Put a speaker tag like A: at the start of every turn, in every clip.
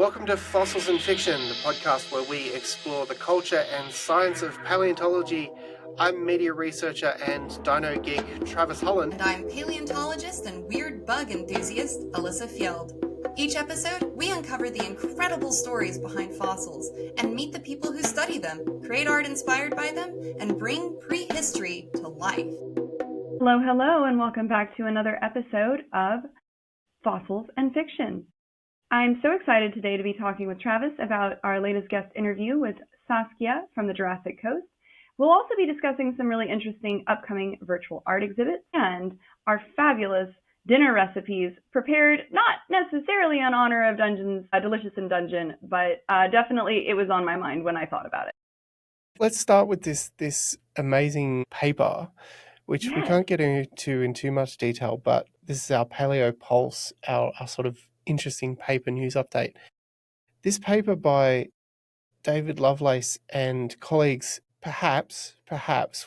A: Welcome to Fossils and Fiction, the podcast where we explore the culture and science of paleontology. I'm media researcher and dino geek Travis Holland.
B: And I'm paleontologist and weird bug enthusiast Alyssa Fjeld. Each episode, we uncover the incredible stories behind fossils and meet the people who study them, create art inspired by them, and bring prehistory to life.
C: Hello, and welcome back to another episode of Fossils and Fiction. I'm so excited today to be talking with Travis about our latest guest interview with Saskia from the Jurassic Coast. We'll also be discussing some really interesting upcoming virtual art exhibits and our fabulous dinner recipes prepared not necessarily in honor of Delicious in Dungeon, but definitely it was on my mind when I thought about it.
A: Let's start with this amazing paper, which we can't get into in too much detail, but this is our Paleo Pulse, our sort of interesting paper news update. This paper by David Lovelace and colleagues, perhaps,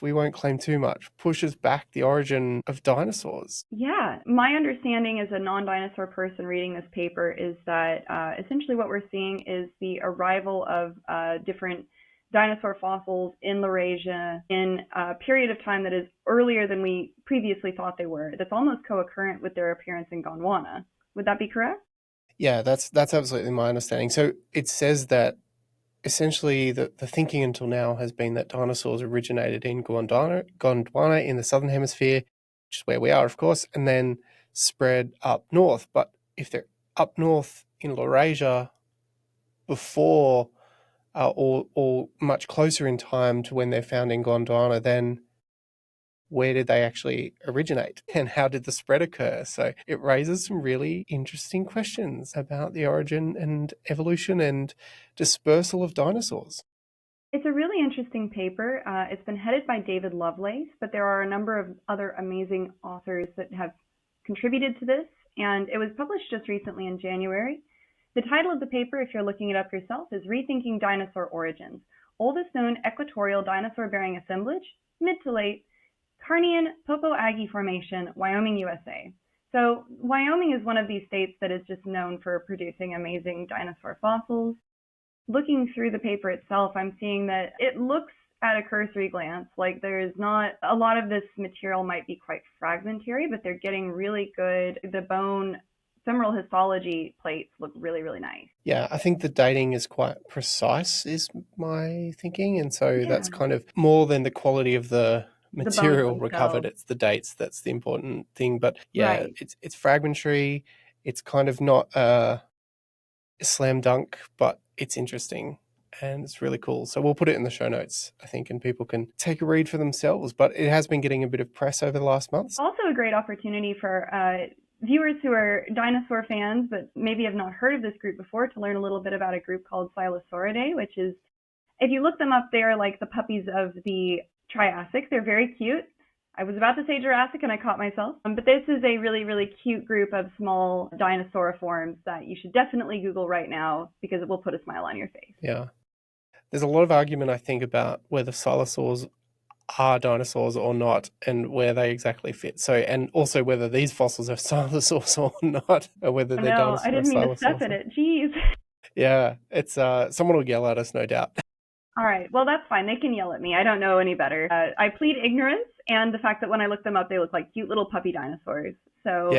A: we won't claim too much, pushes back the origin of dinosaurs.
C: Yeah, my understanding as a non-dinosaur person reading this paper is that essentially what we're seeing is the arrival of different dinosaur fossils in Laurasia in a period of time that is earlier than we previously thought they were. That's almost co-occurrent with their appearance in Gondwana. Would that be correct?
A: Yeah, that's absolutely my understanding. So it says that essentially the thinking until now has been that dinosaurs originated in Gondwana in the southern hemisphere, which is where we are, of course, and then spread up north. But if they're up north in Laurasia before or much closer in time to when they're found in Gondwana, then where did they actually originate and how did the spread occur? So it raises some really interesting questions about the origin and evolution and dispersal of dinosaurs.
C: It's a really interesting paper. It's been headed by David Lovelace, but there are a number of other amazing authors that have contributed to this, and it was published just recently in January. The title of the paper, if you're looking it up yourself, is Rethinking Dinosaur Origins, Oldest Known Equatorial Dinosaur-Bearing Assemblage, Mid to Late, Carnian Popo-Aggie Formation, Wyoming, USA. So Wyoming is one of these states that is just known for producing amazing dinosaur fossils. Looking through the paper itself, I'm seeing that it looks at a cursory glance like there's not a lot of this material might be quite fragmentary, but they're getting really good. The bone femoral histology plates look really, really nice.
A: Yeah, I think the dating is quite precise, is my thinking. And so that's kind of more than the quality of the material recovered. It's the dates that's the important thing. But yeah, it's fragmentary. It's kind of not a slam dunk, but it's interesting and it's really cool. So we'll put it in the show notes, I think, and people can take a read for themselves. But it has been getting a bit of press over the last months.
C: Also a great opportunity for viewers who are dinosaur fans but maybe have not heard of this group before to learn a little bit about a group called Silosauridae, which is, if you look them up, they are like the puppies of the Triassic. They're very cute. I was about to say Jurassic and I caught myself. But this is a really, really cute group of small dinosauriforms that you should definitely Google right now because it will put a smile on your face.
A: Yeah. There's a lot of argument, I think, about whether silosaurs are dinosaurs or not and where they exactly fit. So, and also whether these fossils are silosaurs or not, or whether they're dinosaurs.
C: I didn't mean to step in it. Jeez.
A: Yeah, it's someone will yell at us, no doubt.
C: All right. Well, that's fine. They can yell at me. I don't know any better. I plead ignorance and the fact that when I look them up, they look like cute little puppy dinosaurs. So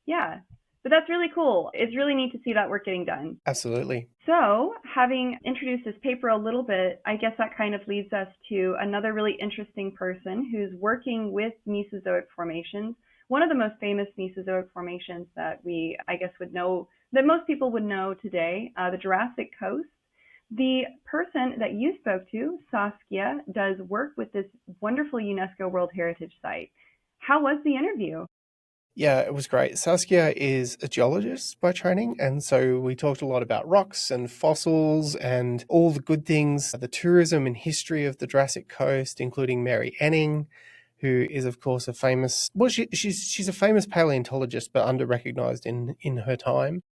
C: yeah. But that's really cool. It's really neat to see that work getting done.
A: Absolutely.
C: So, having introduced this paper a little bit, I guess that kind of leads us to another really interesting person who's working with Mesozoic formations. One of the most famous Mesozoic formations that we, I guess, would know, that most people would know today, the Jurassic Coast. The person that you spoke to, Saskia, does work with this wonderful UNESCO World Heritage Site. How was the interview?
A: Yeah, it was great. Saskia is a geologist by training, and so we talked a lot about rocks and fossils and all the good things, the tourism and history of the Jurassic Coast, including Mary Anning, who is, of course, a famous, well, she's a famous paleontologist, but under-recognized in her time.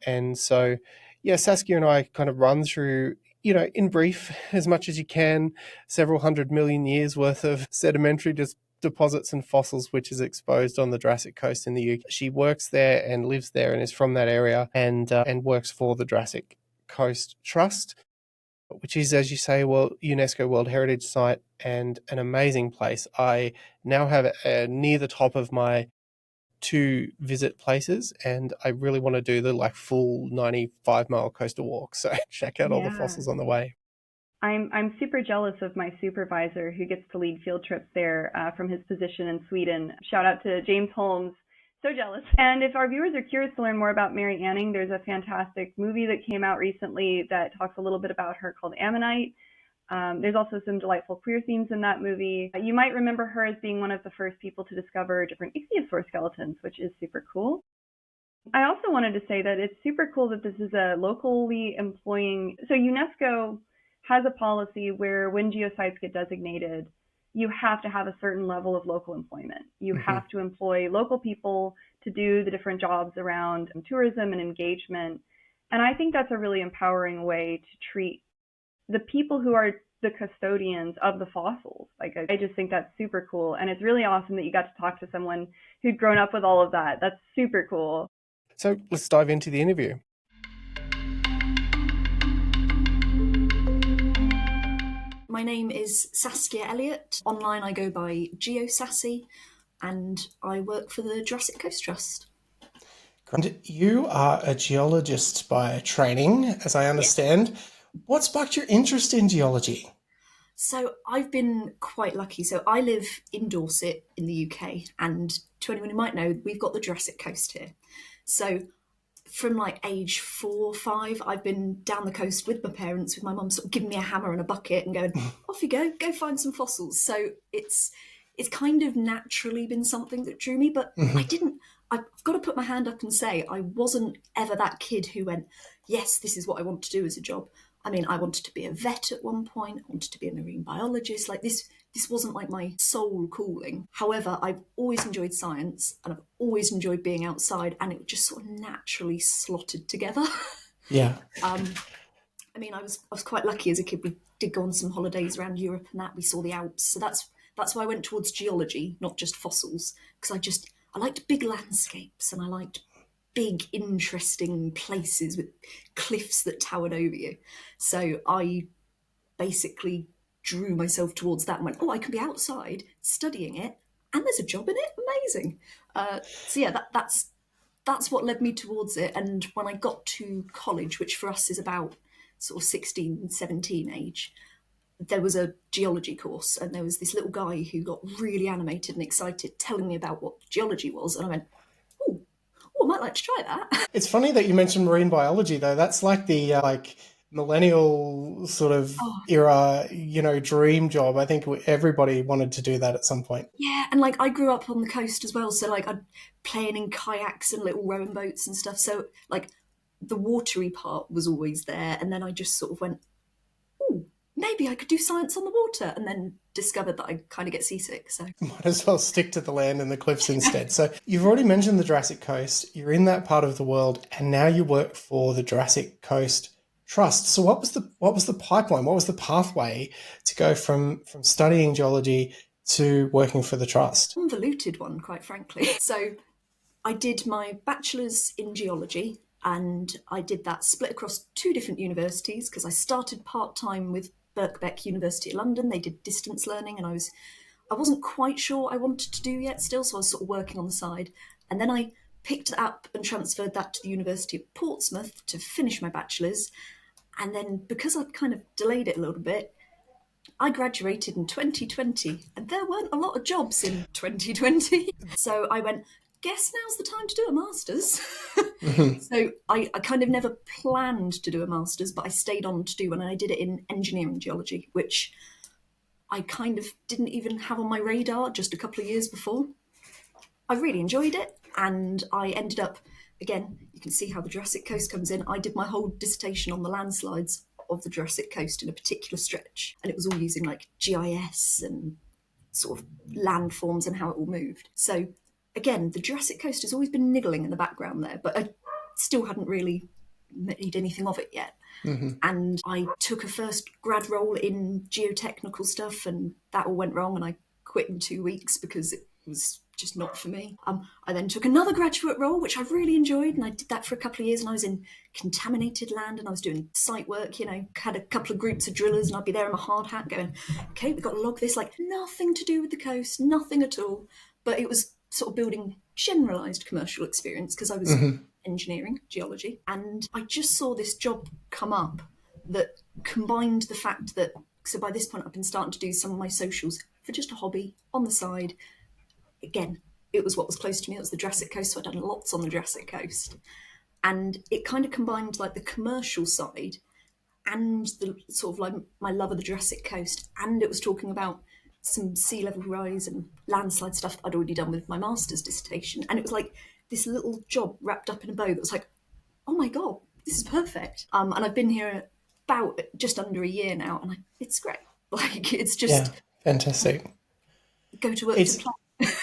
A: And so, yeah, Saskia and I kind of run through, in brief, as much as you can, several 100 million years worth of sedimentary deposits and fossils which is exposed on the Jurassic Coast in the UK. She works there and lives there and is from that area, and works for the Jurassic Coast Trust, which is, as you say, UNESCO World Heritage Site and an amazing place. I now have near the top of my to visit places, and I really want to do the full 95-mile coastal walk. So check out all the fossils on the way.
C: I'm super jealous of my supervisor who gets to lead field trips there from his position in Sweden. Shout out to James Holmes. So jealous. And if our viewers are curious to learn more about Mary Anning, there's a fantastic movie that came out recently that talks a little bit about her called Ammonite. There's also some delightful queer themes in that movie. You might remember her as being one of the first people to discover different ichthyosaur skeletons, which is super cool. I also wanted to say that it's super cool that this is a locally employing, so UNESCO has a policy where when geosites get designated, you have to have a certain level of local employment. You have to employ local people to do the different jobs around tourism and engagement. And I think that's a really empowering way to treat the people who are the custodians of the fossils. I just think that's super cool. And it's really awesome that you got to talk to someone who'd grown up with all of that. That's super cool.
A: So let's dive into the interview.
D: My name is Saskia Elliott. Online I go by GeoSassy, and I work for the Jurassic Coast Trust.
A: And you are a geologist by training, as I understand. Yes. What sparked your interest in geology?
D: So I've been quite lucky. So I live in Dorset in the UK, and to anyone who might know, we've got the Jurassic Coast here. So from age 4 or 5, I've been down the coast with my parents, with my mum sort of giving me a hammer and a bucket and going, off you go find some fossils. So it's kind of naturally been something that drew me, but I've got to put my hand up and say I wasn't ever that kid who went, yes, this is what I want to do as a job. I mean, I wanted to be a vet at one point. I wanted to be a marine biologist. This wasn't my sole calling. However, I've always enjoyed science and I've always enjoyed being outside, and it just sort of naturally slotted together.
A: Yeah.
D: I mean, I was quite lucky as a kid. We did go on some holidays around Europe and that. We saw the Alps. So that's why I went towards geology, not just fossils, because I liked big landscapes and I liked big, interesting places with cliffs that towered over you. So I basically drew myself towards that and went, I can be outside studying it and there's a job in it. Amazing. So yeah, that's what led me towards it. And when I got to college, which for us is about sort of 16, 17 age, there was a geology course and there was this little guy who got really animated and excited telling me about what geology was. And I went, I might like to try that.
A: It's funny that you mentioned marine biology, though. That's the millennial sort of era, dream job. I think everybody wanted to do that at some point.
D: Yeah, and I grew up on the coast as well, so I'd playing in kayaks and little rowing boats and stuff. So the watery part was always there, and then I just sort of went, maybe I could do science on the water, and then discovered that I kind of get seasick. So
A: might as well stick to the land and the cliffs instead. So you've already mentioned the Jurassic Coast. You're in that part of the world, and now you work for the Jurassic Coast Trust. So what was the pipeline? What was the pathway to go from studying geology to working for the trust?
D: Convoluted one, quite frankly. So I did my bachelor's in geology, and I did that split across 2 different universities because I started part-time with Birkbeck University of London. They did distance learning, and I wasn't quite sure what I wanted to do yet still, so I was sort of working on the side. And then I picked it up and transferred that to the University of Portsmouth to finish my bachelor's. And then because I'd kind of delayed it a little bit, I graduated in 2020, and there weren't a lot of jobs in 2020. So I went, guess now's the time to do a master's. So I kind of never planned to do a master's, but I stayed on to do one, and I did it in engineering geology, which I kind of didn't even have on my radar just a couple of years before. I really enjoyed it, and I ended up, again, you can see how the Jurassic Coast comes in. I did my whole dissertation on the landslides of the Jurassic Coast in a particular stretch, and it was all using GIS and sort of landforms and how it all moved. So again, the Jurassic Coast has always been niggling in the background there, but I still hadn't really made anything of it yet. And I took a first grad role in geotechnical stuff, and that all went wrong, and I quit in 2 weeks because it was just not for me. I then took another graduate role, which I really enjoyed, and I did that for a couple of years, and I was in contaminated land, and I was doing site work, had a couple of groups of drillers, and I'd be there in my hard hat going, okay, we've got to log this, like nothing to do with the coast, nothing at all. But it was sort of building generalised commercial experience because I was engineering, geology, and I just saw this job come up that combined the fact that, so by this point I've been starting to do some of my socials for just a hobby on the side. Again, it was what was close to me. It was the Jurassic Coast, so I'd done lots on the Jurassic Coast. And it kind of combined like the commercial side and the sort of like my love of the Jurassic Coast. And it was talking about some sea level rise and landslide stuff that I'd already done with my master's dissertation. And it was like this little job wrapped up in a bow that was like, oh my God, this is perfect. And I've been here about just under a year now, and it's great. Like, it's just...
A: Yeah, fantastic.
D: Go to work to plan.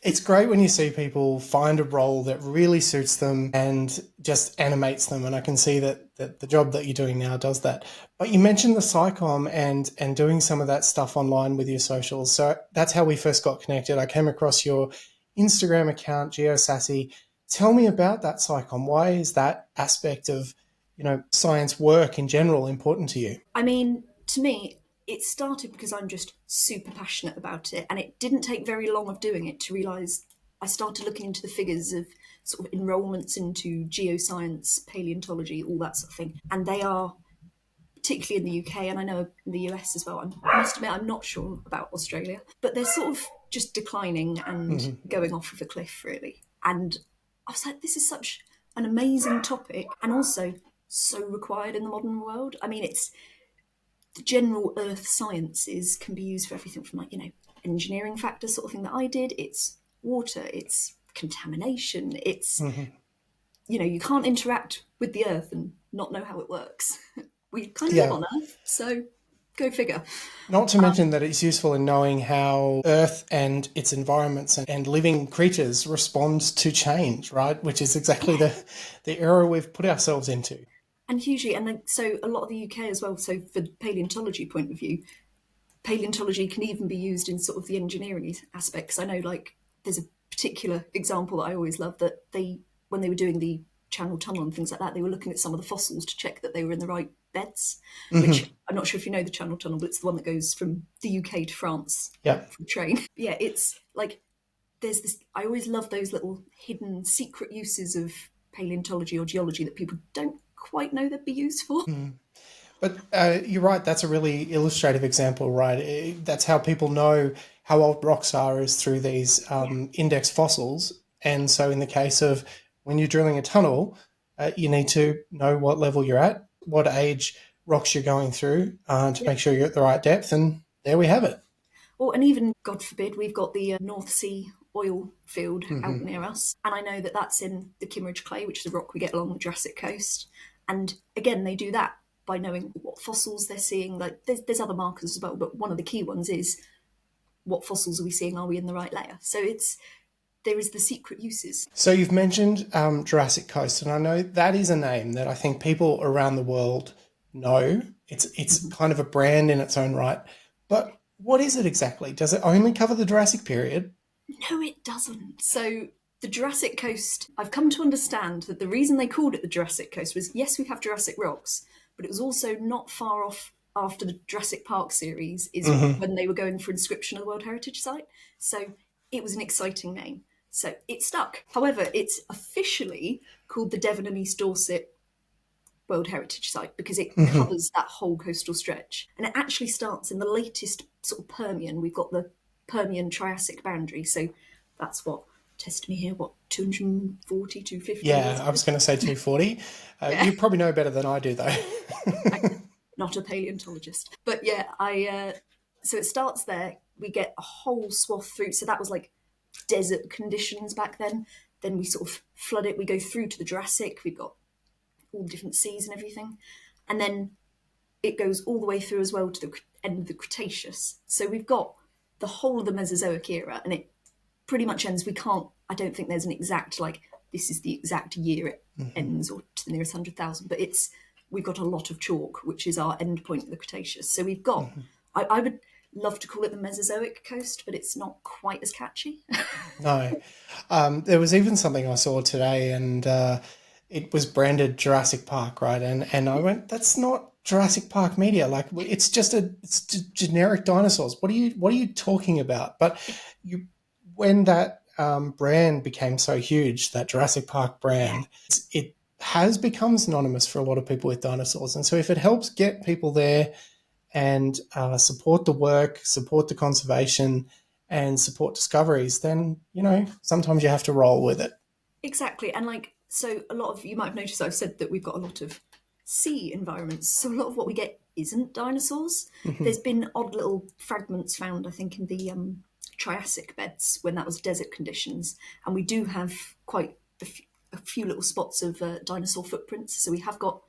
A: It's great when you see people find a role that really suits them and just animates them. And I can see that the job that you're doing now does that. But you mentioned the SciComm and doing some of that stuff online with your socials. So that's how we first got connected. I came across your Instagram account, GeoSassy. Tell me about that SciComm. Why is that aspect of, science work in general important to you?
D: I mean, to me, it started because I'm just super passionate about it, and it didn't take very long of doing it to realise I started looking into the figures of sort of enrolments into geoscience, paleontology, all that sort of thing, and they are, particularly in the UK, and I know in the US as well, I must admit I'm not sure about Australia, but they're sort of just declining and going off of a cliff, really. And I was like, this is such an amazing topic, and also so required in the modern world. I mean, it's the general earth sciences can be used for everything from engineering factor sort of thing that I did. It's water, it's contamination, it's, you can't interact with the earth and not know how it works. We kind of live on earth, so go figure.
A: Not to mention that it's useful in knowing how earth and its environments and living creatures respond to change, right? Which is exactly the era we've put ourselves into.
D: And hugely, and then, so a lot of the UK as well, so for paleontology point of view, paleontology can even be used in sort of the engineering aspects. I know, there's a particular example that I always love, that when they were doing the Channel Tunnel and things like that, they were looking at some of the fossils to check that they were in the right beds, which I'm not sure if you know the Channel Tunnel, but it's the one that goes from the UK to France from train. Yeah, it's like, there's this, I always love those little hidden secret uses of paleontology or geology that people don't quite know they'd be used for.
A: But you're right, that's a really illustrative example, right? That's how people know how old rocks are, is through these index fossils. And so in the case of when you're drilling a tunnel, you need to know what level you're at, what age rocks you're going through to make sure you're at the right depth, and there we have it.
D: Well, and even, God forbid, we've got the North Sea oil field out near us, and I know that that's in the Kimmeridge Clay, which is a rock we get along the Jurassic Coast. And again, they do that by knowing what fossils they're seeing. Like, there's other markers as well, but one of the key ones is what fossils are we seeing? Are we in the right layer? So there is the secret uses.
A: So you've mentioned Jurassic Coast, and I know that is a name that I think people around the world know. It's kind of a brand in its own right. But what is it exactly? Does it only cover the Jurassic period?
D: No, it doesn't. So the Jurassic Coast, I've come to understand that the reason they called it the Jurassic Coast was, yes, we have Jurassic rocks, but it was also not far off after the Jurassic Park series is when they were going for inscription of the World Heritage Site. So it was an exciting name. So it stuck. However, it's officially called the Devon and East Dorset World Heritage Site because it covers that whole coastal stretch. And it actually starts in the latest sort of Permian. We've got the Permian-Triassic boundary. So that's what, test me here, 240, 250?
A: Yeah, I was going to say 240. You probably know better than I do, though.
D: I'm not a paleontologist. But yeah, so it starts there. We get a whole swath through. So that was like desert conditions back then. Then we sort of flood it. We go through to the Jurassic. We've got all the different seas and everything. And then it goes all the way through as well to the end of the Cretaceous. So we've got the whole of the Mesozoic era, and it pretty much ends. I don't think there's an exact, this is the exact year it ends, or to the nearest 100,000, but we've got a lot of chalk, which is our end point of the Cretaceous. So we've got, I would love to call it the Mesozoic coast, but it's not quite as catchy.
A: No. There was even something I saw today, and it was branded Jurassic Park, right? And I went, that's not Jurassic Park media. Like, it's generic dinosaurs. What are you talking about? But when that brand became so huge, that Jurassic Park brand, it has become synonymous for a lot of people with dinosaurs. And so if it helps get people there and support the work, support the conservation, and support discoveries, then, sometimes you have to roll with it.
D: Exactly. And so a lot of, you might have noticed I've said that we've got a lot of sea environments. So a lot of what we get isn't dinosaurs. There's been odd little fragments found, I think, in the Triassic beds when that was desert conditions. And we do have quite a few little spots of dinosaur footprints. So we have got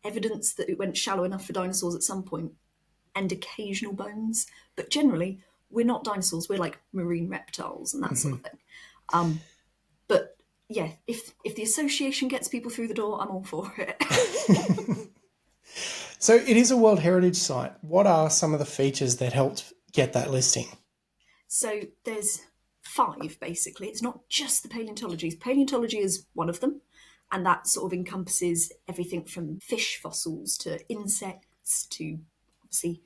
D: evidence that it went shallow enough for dinosaurs at some point, and occasional bones. But generally, we're not dinosaurs. We're like marine reptiles and that sort of thing. But yeah, if the association gets people through the door, I'm all for it.
A: So it is a World Heritage Site. What are some of the features that helped get that listing?
D: So there's 5, basically. It's not just the paleontology. Paleontology is one of them, and that sort of encompasses everything from fish fossils to insects to obviously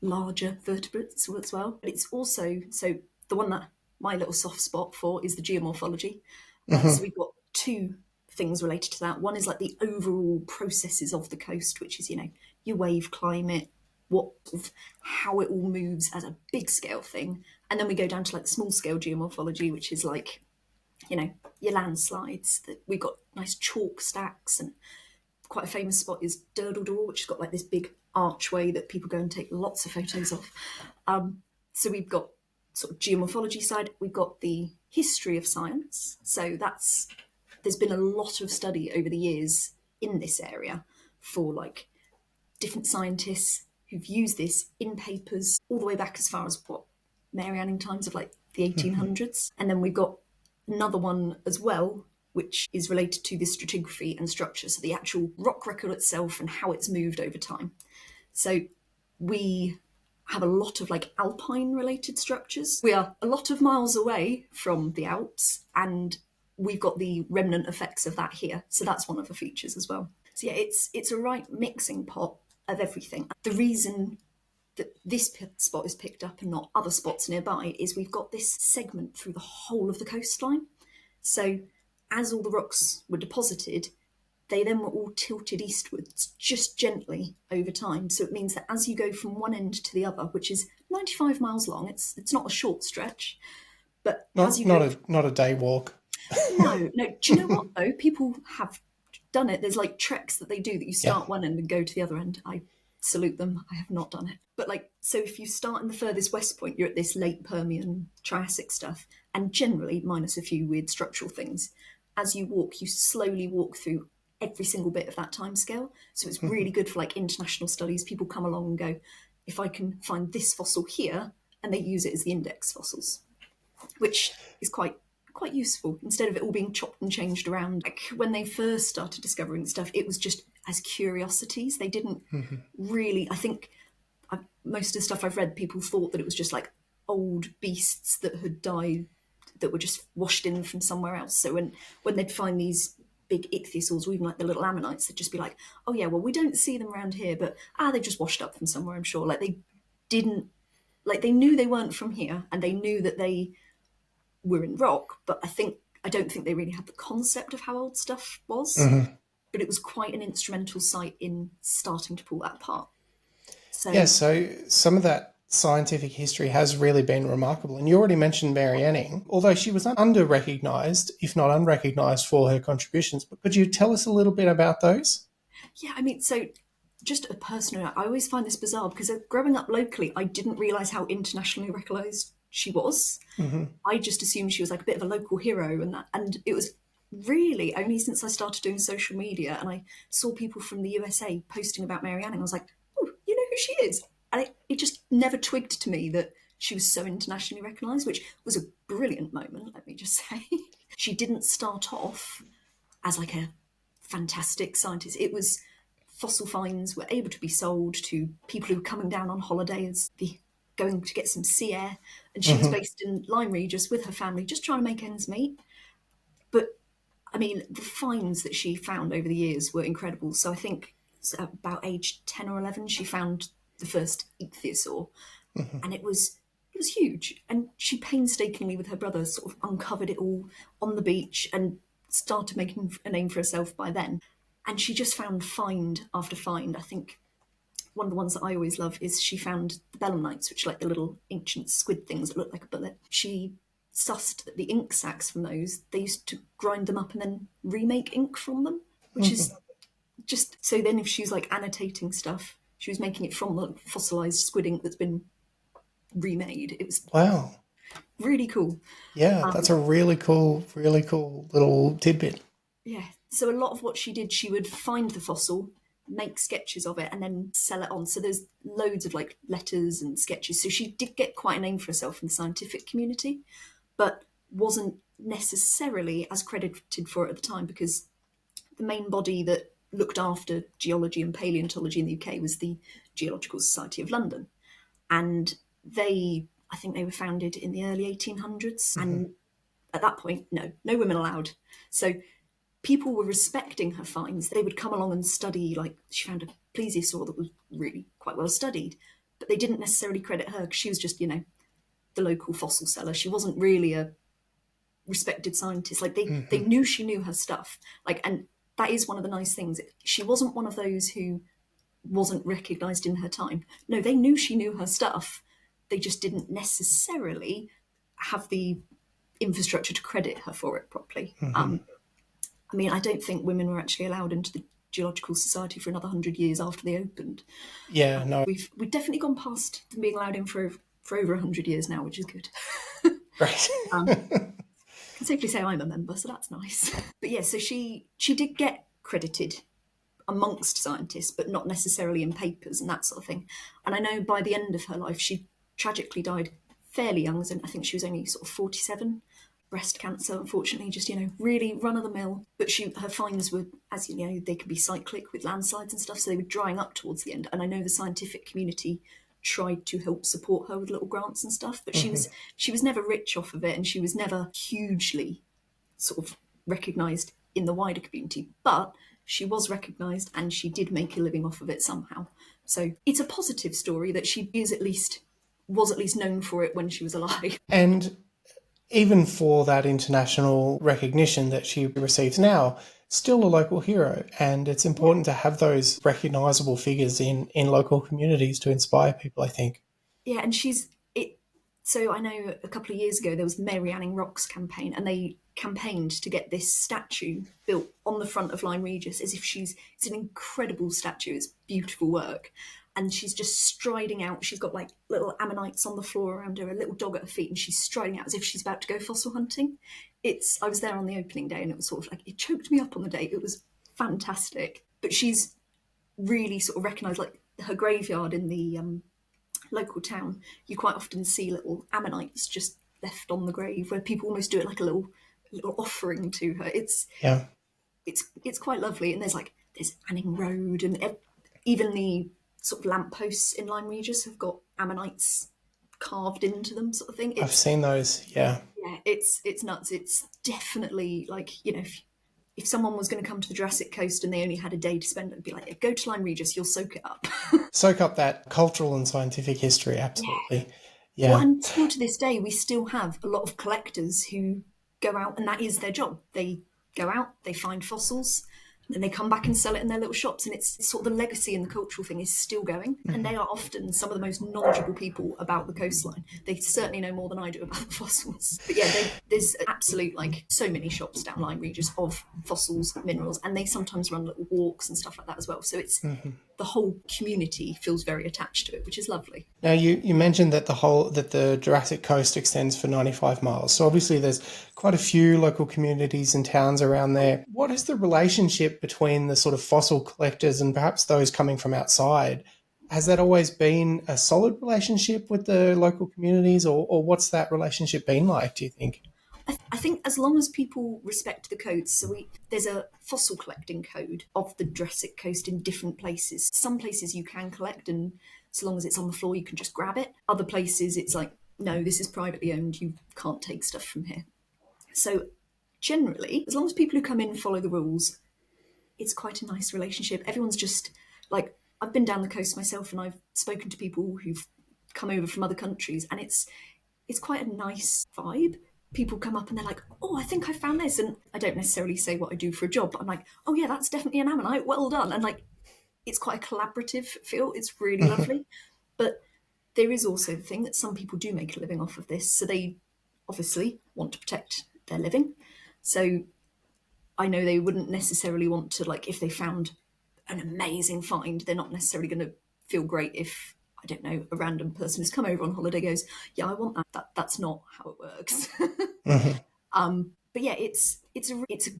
D: larger vertebrates as well. But it's also, so the one that my little soft spot for is the geomorphology. So we've got 2 things related to that. One is like the overall processes of the coast, which is, your wave climate, how it all moves as a big scale thing. And then we go down to like the small scale geomorphology, which is like, your landslides. We've got nice chalk stacks, and quite a famous spot is Durdledore, which has got like this big archway that people go and take lots of photos of. So we've got sort of geomorphology side. We've got the history of science. So there's been a lot of study over the years in this area for like different scientists who've used this in papers all the way back as far as Mary Anning times of like the 1800s. And then we've got another one as well, which is related to the stratigraphy and structure, so the actual rock record itself and how it's moved over time. So we have a lot of like alpine related structures. We are a lot of miles away from the Alps, and we've got the remnant effects of that here. So that's one of the features as well. So yeah, it's a right mixing pot of everything. The reason that this spot is picked up and not other spots nearby is we've got this segment through the whole of the coastline. So as all the rocks were deposited, they then were all tilted eastwards, just gently over time. So it means that as you go from one end to the other, which is 95 miles long, it's not a short stretch, but
A: not a day walk.
D: No. Do you know what though? People have done it. There's like treks that they do that you start one end and go to the other end. I salute them. I have not done it. But so if you start in the furthest west point, you're at this late Permian Triassic stuff, and generally, minus a few weird structural things, as you walk, you slowly walk through every single bit of that time scale. So it's really good for like international studies. People come along and go, if I can find this fossil here, and they use it as the index fossils, which is quite useful instead of it all being chopped and changed around. Like when they first started discovering stuff, it was just as curiosities. They didn't really, I think most of the stuff I've read, people thought that it was just like old beasts that had died that were just washed in from somewhere else. So when they'd find these big ichthyosaurs or even like the little ammonites, they'd just be like, oh yeah, well, we don't see them around here, but they just washed up from somewhere, I'm sure. Like they didn't, like they knew they weren't from here, and they knew that they were in rock, but I don't think they really had the concept of how old stuff was. But it was quite an instrumental site in starting to pull that apart.
A: So some of that scientific history has really been remarkable. And you already mentioned Mary Anning, although she was under-recognised, if not unrecognised, for her contributions. But could you tell us a little bit about those?
D: Yeah, I mean, so just a personal note, I always find this bizarre because growing up locally, I didn't realise how internationally recognised she was. I just assumed she was like a bit of a local hero, and it was really only since I started doing social media and I saw people from the USA posting about Mary Anning, I was like, oh, you know who she is? And it just never twigged to me that she was so internationally recognised, which was a brilliant moment, let me just say. She didn't start off as like a fantastic scientist. It was fossil finds were able to be sold to people who were coming down on holiday as the going to get some sea air. And she was based in Lyme Regis with her family, just trying to make ends meet. But I mean, the finds that she found over the years were incredible. So I think about age 10 or 11, she found the first ichthyosaur, and it was huge. And she painstakingly, with her brother, sort of uncovered it all on the beach and started making a name for herself by then. And she just found find after find. I think one of the ones that I always love is she found the belemnites, which are like the little ancient squid things that look like a bullet. She sussed that the ink sacs from those, they used to grind them up and then remake ink from them, which is just, so then if she was like annotating stuff, she was making it from the fossilized squid ink that's been remade. It was
A: Wow.
D: really cool.
A: Yeah, that's a really cool little tidbit.
D: Yeah. So a lot of what she did, she would find the fossil, make sketches of it, and then sell it on. So there's loads of like letters and sketches. So she did get quite a name for herself in the scientific community, but wasn't necessarily as credited for it at the time, because the main body that looked after geology and paleontology in the UK was the Geological Society of London. And I think they were founded in the early 1800s. And at that point, no women allowed. So people were respecting her finds. They would come along and study, like she found a plesiosaur that was really quite well studied, but they didn't necessarily credit her because she was just, the local fossil seller. She wasn't really a respected scientist. Like they knew she knew her stuff. And that is one of the nice things. She wasn't one of those who wasn't recognised in her time. No, they knew she knew her stuff. They just didn't necessarily have the infrastructure to credit her for it properly. I mean, I don't think women were actually allowed into the Geological Society for another 100 years after they opened.
A: Yeah, no.
D: We've definitely gone past them being allowed in for over 100 years now, which is good.
A: Right.
D: I can safely say I'm a member, so that's nice. But yeah, so she did get credited amongst scientists, but not necessarily in papers and that sort of thing. And I know by the end of her life, she tragically died fairly young, and I think she was only sort of 47. Breast cancer, unfortunately, just, really run-of-the-mill. But her finds were, as you know, they could be cyclic with landslides and stuff, so they were drying up towards the end. And I know the scientific community tried to help support her with little grants and stuff, but she was never rich off of it, and she was never hugely sort of recognised in the wider community. But she was recognised, and she did make a living off of it somehow. So it's a positive story that she was at least known for it when she was alive.
A: And even for that international recognition that she receives now, still a local hero. And it's important to have those recognisable figures in local communities to inspire people, I think.
D: Yeah, and so I know a couple of years ago there was the Mary Anning Rocks campaign, and they campaigned to get this statue built on the front of Lyme Regis as if it's an incredible statue, it's beautiful work. And she's just striding out. She's got like little ammonites on the floor around her, a little dog at her feet, and she's striding out as if she's about to go fossil hunting. I was there on the opening day, and it was sort of like, it choked me up on the day. It was fantastic. But she's really sort of recognised, like her graveyard in the local town, you quite often see little ammonites just left on the grave where people almost do it like a little offering to her. It's quite lovely. And there's Anning Road, and even the sort of lampposts in Lyme Regis have got ammonites carved into them, sort of thing.
A: I've seen those, yeah.
D: Yeah, it's nuts. It's definitely like, if someone was going to come to the Jurassic Coast and they only had a day to spend, it'd be like, go to Lyme Regis, you'll soak it up.
A: Soak up that cultural and scientific history, absolutely. Yeah.
D: Well, and still to this day, we still have a lot of collectors who go out, and that is their job. They go out, they find fossils, and they come back and sell it in their little shops. And it's sort of the legacy and the cultural thing is still going. And they are often some of the most knowledgeable people about the coastline. They certainly know more than I do about the fossils. But yeah, there's absolute, so many shops down Lyme Regis of fossils, minerals, and they sometimes run little walks and stuff like that as well. So it's the whole community feels very attached to it, which is lovely.
A: Now, you mentioned that the Jurassic Coast extends for 95 miles. So obviously there's quite a few local communities and towns around there. What is the relationship between the sort of fossil collectors and perhaps those coming from outside? Has that always been a solid relationship with the local communities, or what's that relationship been like, do you think?
D: I think as long as people respect the codes, there's a fossil collecting code of the Jurassic Coast in different places. Some places you can collect, and so long as it's on the floor, you can just grab it. Other places, it's like, no, this is privately owned, you can't take stuff from here. So generally, as long as people who come in follow the rules, it's quite a nice relationship. Everyone's just like, I've been down the coast myself, and I've spoken to people who've come over from other countries, and it's quite a nice vibe. People come up and they're like, oh, I think I found this. And I don't necessarily say what I do for a job, but I'm like, oh yeah, that's definitely an ammonite, well done. And like, it's quite a collaborative feel. It's really lovely. But there is also the thing that some people do make a living off of this. So they obviously want to protect their living. So I know they wouldn't necessarily want to, like, if they found an amazing find, they're not necessarily going to feel great if, I don't know, a random person who's come over on holiday goes, yeah, I want that. That's not how it works. But yeah, it's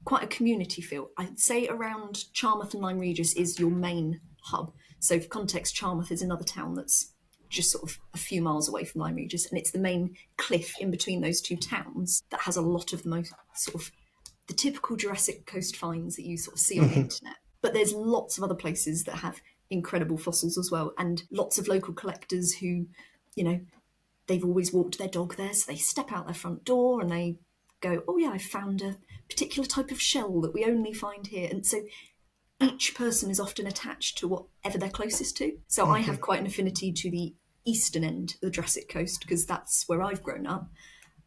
D: quite a community feel. I'd say around Charmouth and Lyme Regis is your main hub. So for context, Charmouth is another town that's just sort of a few miles away from Lyme Regis, and it's the main cliff in between those two towns that has a lot of the most sort of the typical Jurassic Coast finds that you sort of see on the internet. But there's lots of other places that have incredible fossils as well, and lots of local collectors who, you know, they've always walked their dog there, so they step out their front door and they go, oh yeah, I found a particular type of shell that we only find here. And so each person is often attached to whatever they're closest to. So I have quite an affinity to the eastern end of the Jurassic Coast because that's where I've grown up,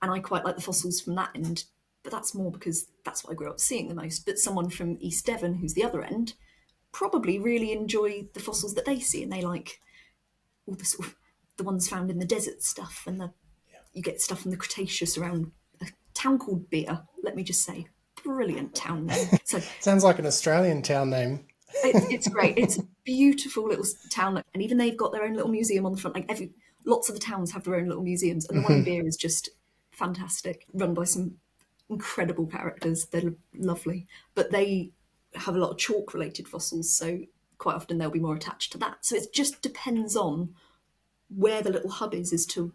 D: and I quite like the fossils from that end. But that's more because that's what I grew up seeing the most. But someone from East Devon, who's the other end, probably really enjoy the fossils that they see, and they like all the sort of the ones found in the desert stuff, and you get stuff from the Cretaceous around a town called Beer. Let me just say, brilliant town name. So
A: Sounds like an Australian town name.
D: it's great. It's a beautiful little town, and even they've got their own little museum on the front. Like lots of the towns have their own little museums, and the one in Beer is just fantastic, run by some incredible characters. They're lovely, but they have a lot of chalk related fossils, so quite often they'll be more attached to that. So it just depends on where the little hub is as to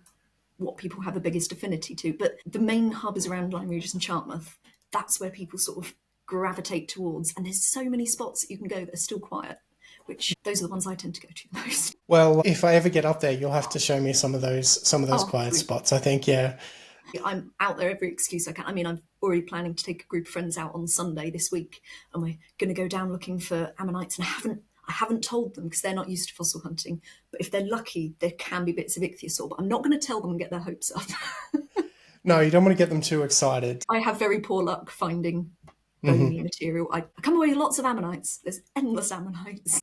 D: what people have the biggest affinity to. But the main hub is around Lyme Regis and Charmouth. That's where people sort of gravitate towards, and there's so many spots that you can go that are still quiet, which those are the ones I tend to go to the most.
A: Well, if I ever get up there, you'll have to show me some of those quiet spots, I think. Yeah,
D: I'm out there every excuse I can. I mean, I'm already planning to take a group of friends out on Sunday this week, and we're going to go down looking for ammonites. And I haven't told them because they're not used to fossil hunting. But if they're lucky, there can be bits of ichthyosaur. But I'm not going to tell them and get their hopes up.
A: No, you don't want to get them too excited.
D: I have very poor luck finding bony material. I come away with lots of ammonites. There's endless ammonites.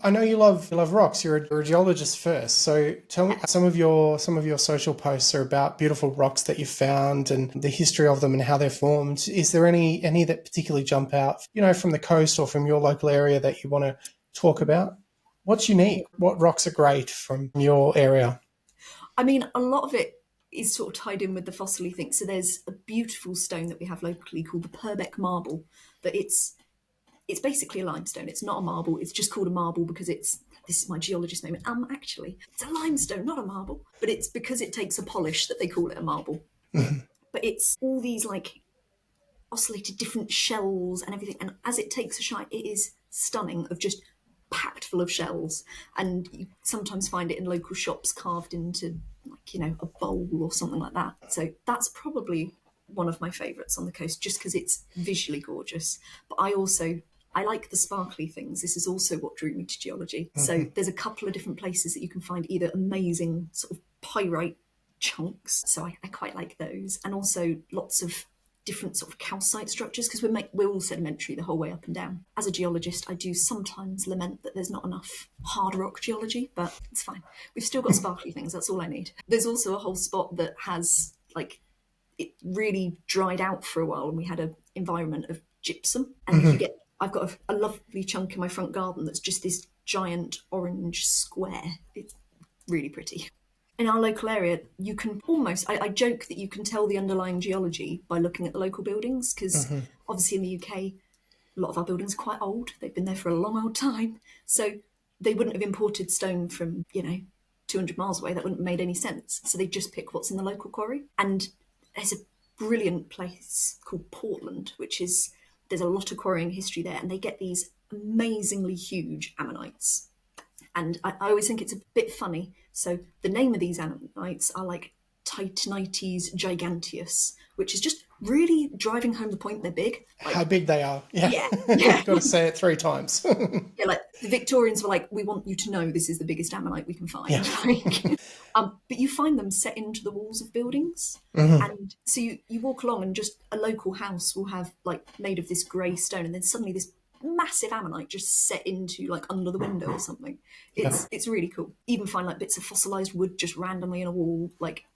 A: I know you love rocks. You're a geologist first, so tell me some of your social posts are about beautiful rocks that you found and the history of them and how they're formed. Is there any that particularly jump out, from the coast or from your local area that you want to talk about? What's unique? What rocks are great from your area?
D: I mean, a lot of it is sort of tied in with the fossily thing. So there's a beautiful stone that we have locally called the Purbeck marble, but it's basically a limestone. It's not a marble. It's just called a marble because this is my geologist moment. Actually, it's a limestone, not a marble. But it's because it takes a polish that they call it a marble. But it's all these like oscillated different shells and everything. And as it takes a shine, it is stunning, of just packed full of shells. And you sometimes find it in local shops carved into a bowl or something like that. So that's probably one of my favourites on the coast, just because it's visually gorgeous. But I like the sparkly things. This is also what drew me to geology. So there's a couple of different places that you can find either amazing sort of pyrite chunks. So I quite like those. And also lots of different sort of calcite structures, because we're all sedimentary the whole way up and down. As a geologist, I do sometimes lament that there's not enough hard rock geology, but it's fine. We've still got sparkly things. That's all I need. There's also a whole spot that has it really dried out for a while, and we had an environment of gypsum. And I've got a lovely chunk in my front garden that's just this giant orange square. It's really pretty. In our local area, you can almost, I joke that you can tell the underlying geology by looking at the local buildings, because obviously in the UK, a lot of our buildings are quite old. They've been there for a long old time. So they wouldn't have imported stone from, 200 miles away. That wouldn't have made any sense. So they just pick what's in the local quarry. And there's a brilliant place called Portland, there's a lot of quarrying history there, and they get these amazingly huge ammonites. And I always think it's a bit funny. So the name of these ammonites are like Titanites giganteus, which is just really driving home the point they're big. Like,
A: how big they are. Yeah.
D: yeah.
A: You've got to say it 3 times.
D: Yeah, like the Victorians were like, we want you to know this is the biggest ammonite we can find.
A: Yeah.
D: But you find them set into the walls of buildings.
A: Mm-hmm.
D: And so you walk along and just a local house will have like made of this grey stone, and then suddenly this massive ammonite just set into like under the window or something. It's really cool. Even find like bits of fossilized wood just randomly in a wall. Like,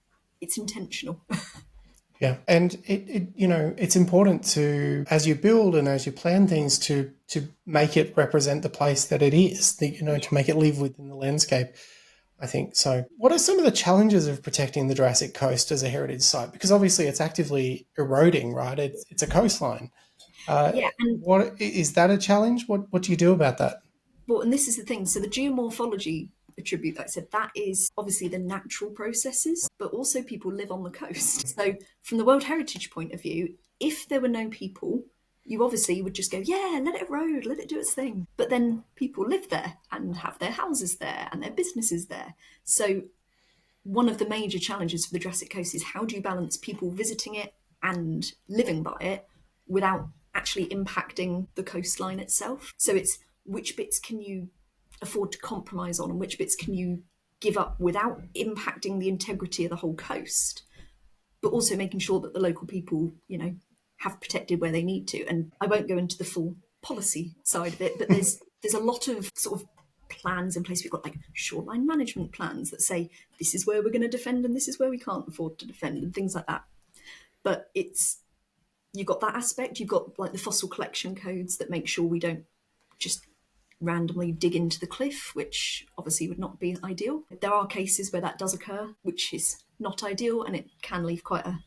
D: it's intentional.
A: Yeah, and it's important to, as you build and as you plan things, to make it represent the place that it is, to make it live within the landscape, I think. So what are some of the challenges of protecting the Jurassic Coast as a heritage site? Because obviously it's actively eroding, right? It's a coastline.
D: And
A: what is that a challenge? What do you do about that?
D: Well, and this is the thing. So the geomorphology attribute that I said, that is obviously the natural processes, but also people live on the coast. So from the World Heritage point of view, if there were no people, you obviously would just go, yeah, let it erode, let it do its thing. But then people live there and have their houses there and their businesses there. So one of the major challenges for the Jurassic Coast is, how do you balance people visiting it and living by it without actually impacting the coastline itself? So it's, which bits can you afford to compromise on and which bits can you give up without impacting the integrity of the whole coast, but also making sure that the local people, have protected where they need to. And I won't go into the full policy side of it, but there's a lot of sort of plans in place. We've got like shoreline management plans that say this is where we're going to defend and this is where we can't afford to defend and things like that. But you've got that aspect. You've got like the fossil collection codes that make sure we don't just randomly dig into the cliff, which obviously would not be ideal. There are cases where that does occur, which is not ideal, and it can leave quite a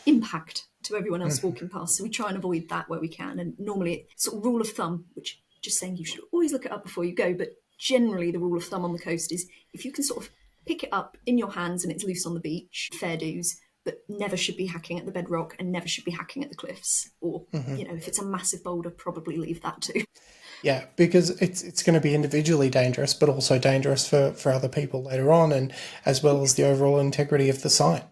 D: impact to everyone else walking past. So we try and avoid that where we can. And normally, sort of rule of thumb, which just saying you should always look it up before you go, but generally the rule of thumb on the coast is if you can sort of pick it up in your hands and it's loose on the beach, fair dues, but never should be hacking at the bedrock and never should be hacking at the cliffs. Or, if it's a massive boulder, probably leave that too.
A: Yeah, because it's going to be individually dangerous, but also dangerous for other people later on, and as well as the overall integrity of the site.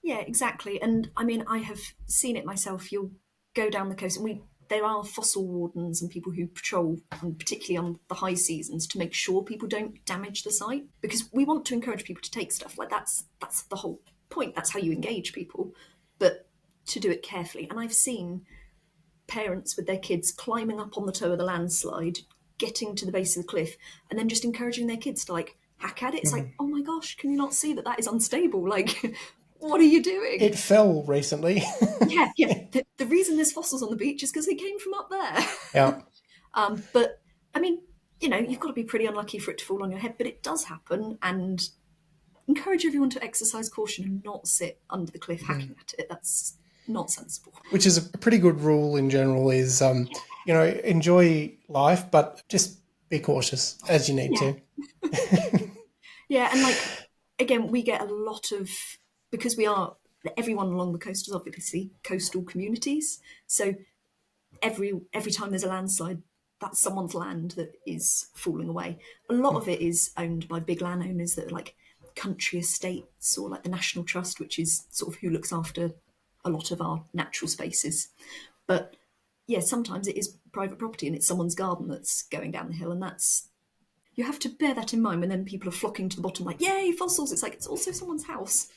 D: Yeah, exactly. And I mean, I have seen it myself. You'll go down the coast, and there are fossil wardens and people who patrol, and particularly on the high seasons, to make sure people don't damage the site, because we want to encourage people to take stuff. Like that's the whole point. That's how you engage people, but to do it carefully. And I've seen parents with their kids climbing up on the toe of the landslide, getting to the base of the cliff, and then just encouraging their kids to like hack at it. It's like, oh my gosh, can you not see that is unstable? Like, what are you doing?
A: It fell recently.
D: yeah. The reason there's fossils on the beach is because they came from up there.
A: Yeah.
D: But I mean, you've got to be pretty unlucky for it to fall on your head, but it does happen. And encourage everyone to exercise caution and not sit under the cliff hacking at it. That's not sensible.
A: Which is a pretty good rule in general, is, enjoy life, but just be cautious as you need to.
D: Yeah, and like, again, we get a lot of, because everyone along the coast is obviously coastal communities. So every time there's a landslide, that's someone's land that is falling away. A lot of it is owned by big landowners that are like country estates, or like the National Trust, which is sort of who looks after a lot of our natural spaces. But yeah, sometimes it is private property and it's someone's garden that's going down the hill, and you have to bear that in mind when then people are flocking to the bottom like, yay, fossils. It's like, it's also someone's house.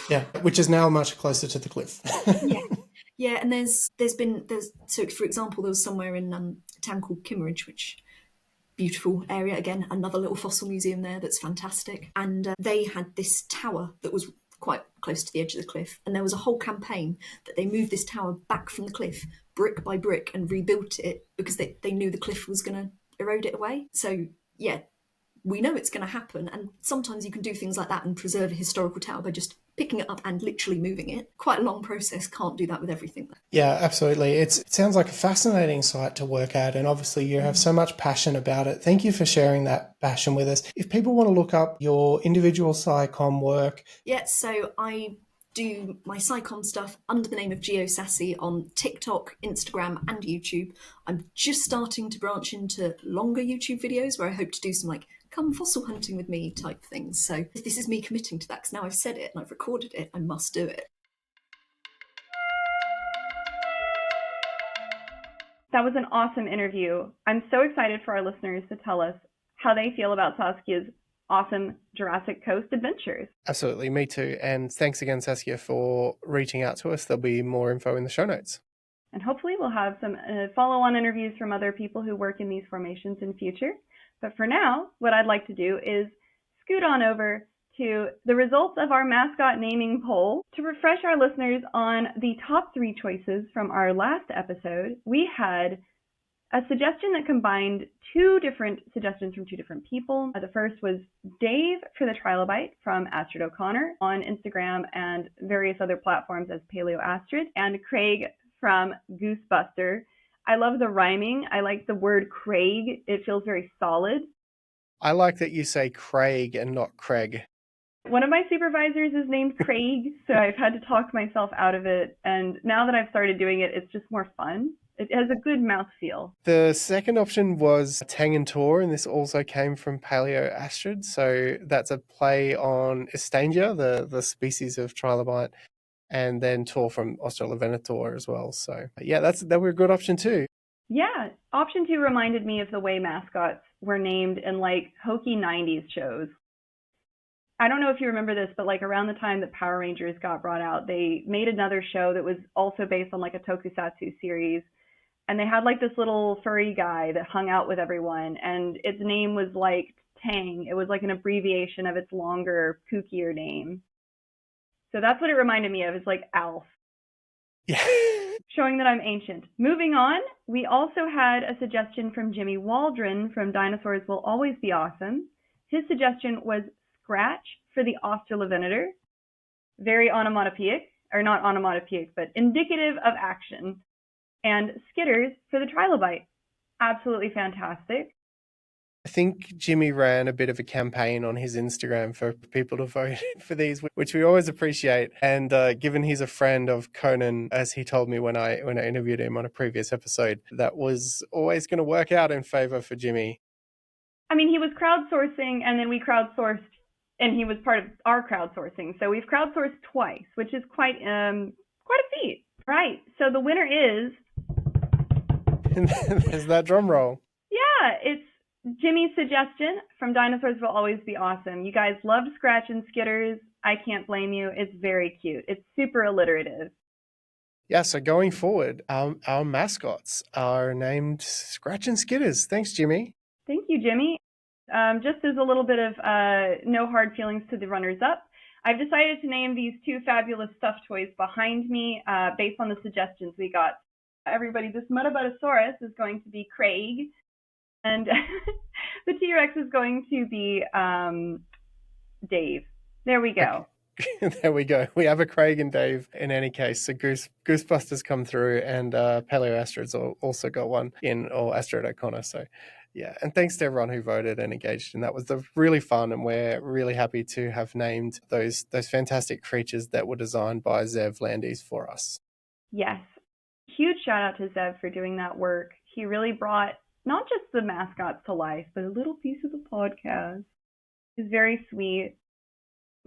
A: Yeah, which is now much closer to the cliff.
D: Yeah, and there's so for example, there was somewhere in a town called Kimmeridge, which beautiful area, again, another little fossil museum there that's fantastic. And they had this tower that was quite close to the edge of the cliff, and there was a whole campaign that they moved this tower back from the cliff brick by brick and rebuilt it because they knew the cliff was going to erode it away. So yeah, we know it's going to happen, and sometimes you can do things like that and preserve a historical tower by just picking it up and literally moving it. Quite a long process, can't do that with everything.
A: Yeah, absolutely. It sounds like a fascinating site to work at, and obviously you have so much passion about it. Thank you for sharing that passion with us. If people want to look up your individual SciComm work...
D: Yeah, so I do my SciComm stuff under the name of GeoSassy on TikTok, Instagram, and YouTube. I'm just starting to branch into longer YouTube videos where I hope to do some like come fossil hunting with me type things. So this is me committing to that because now I've said it and I've recorded it, I must do it.
C: That was an awesome interview. I'm so excited for our listeners to tell us how they feel about Saskia's awesome Jurassic Coast adventures.
A: Absolutely, me too. And thanks again, Saskia, for reaching out to us. There'll be more info in the show notes.
C: And hopefully we'll have some follow-on interviews from other people who work in these formations in future. But for now, what I'd like to do is scoot on over to the results of our mascot naming poll. To refresh our listeners on the top 3 choices from our last episode, we had a suggestion that combined 2 different suggestions from 2 different people. The first was Dave for the trilobite from Astrid O'Connor on Instagram and various other platforms as palaeoart, and Craig from Goosebuster. I love the rhyming. I like the word Craig. It feels very solid.
A: I like that you say Craig and not Craig.
C: One of my supervisors is named Craig, so I've had to talk myself out of it. And now that I've started doing it, it's just more fun. It has a good mouthfeel.
A: The second option was Tangentor, and this also came from palaeoart. So that's a play on Estangia, the species of trilobite, and then Tor from Australovenator as well. So yeah, that were a good option too.
C: Yeah, option 2 reminded me of the way mascots were named in like hokey 90s shows. I don't know if you remember this, but like around the time that Power Rangers got brought out, they made another show that was also based on like a tokusatsu series. And they had like this little furry guy that hung out with everyone, and its name was like Tang. It was like an abbreviation of its longer, kookier name. So that's what it reminded me of. It's like Alf.
A: Yeah.
C: Showing that I'm ancient. Moving on, we also had a suggestion from Jimmy Waldron from Dinosaurs Will Always Be Awesome. His suggestion was Scratch for the Australovenator. Very onomatopoeic, or not onomatopoeic, but indicative of action. And Skitters for the trilobite. Absolutely fantastic.
A: I think Jimmy ran a bit of a campaign on his Instagram for people to vote for these, which we always appreciate. And given he's a friend of Conan, as he told me when I interviewed him on a previous episode, that was always going to work out in favor for Jimmy.
C: I mean, he was crowdsourcing, and then we crowdsourced, and he was part of our crowdsourcing. So we've crowdsourced twice, which is quite a feat. Right. So the winner is...
A: There's that drum roll.
C: Yeah, it's Jimmy's suggestion from Dinosaurs Will Always Be Awesome. You guys loved Scratch and Skitters. I can't blame you. It's very cute. It's super alliterative.
A: Yeah, so going forward, our mascots are named Scratch and Skitters. Thanks, Jimmy.
C: Thank you, Jimmy. Just as a little bit of no hard feelings to the runners-up, I've decided to name these 2 fabulous stuffed toys behind me based on the suggestions we got. Everybody, this Metabotosaurus is going to be Craig, and the T-Rex is going to be Dave. There we go.
A: Okay. There we go. We have a Craig and Dave in any case. So Goosebusters come through, and palaeoart's also got one in, or Astrid O'Connor. So yeah, and thanks to everyone who voted and engaged, and that was really fun, and we're really happy to have named those fantastic creatures that were designed by Zev Landis for us.
C: Yes. Huge shout out to Zev for doing that work. He really brought not just the mascots to life, but a little piece of the podcast. He's very sweet.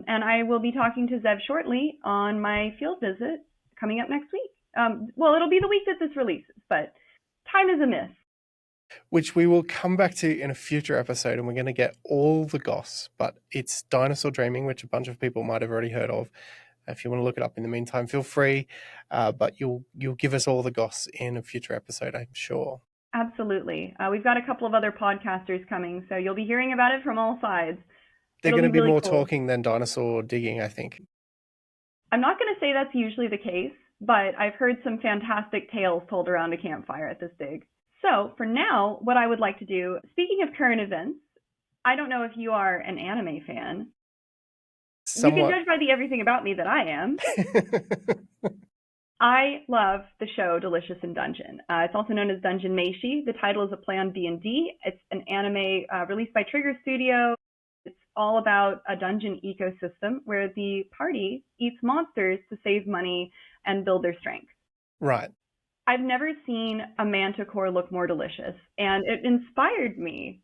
C: And I will be talking to Zev shortly on my field visit coming up next week. Well, it'll be the week that this releases, but time is amiss.
A: Which we will come back to in a future episode, and we're going to get all the goss, but it's Dinosaur Dreaming, which a bunch of people might have already heard of. If you want to look it up in the meantime, feel free, but you'll give us all the goss in a future episode, I'm sure.
C: Absolutely. We've got a couple of other podcasters coming, so you'll be hearing about it from all sides.
A: They're going to be
C: really
A: more
C: cool.
A: talking than dinosaur digging, I think.
C: I'm not going to say that's usually the case, but I've heard some fantastic tales told around a campfire at this dig. So for now, what I would like to do, speaking of current events, I don't know if you are an anime fan.
A: Somewhat.
C: You can judge by the everything about me that I am. I love the show Delicious in Dungeon. It's also known as Dungeon Meshi. The title is a play on D&D. It's an anime released by Trigger Studio. It's all about a dungeon ecosystem where the party eats monsters to save money and build their strength.
A: Right.
C: I've never seen a manticore look more delicious, and it inspired me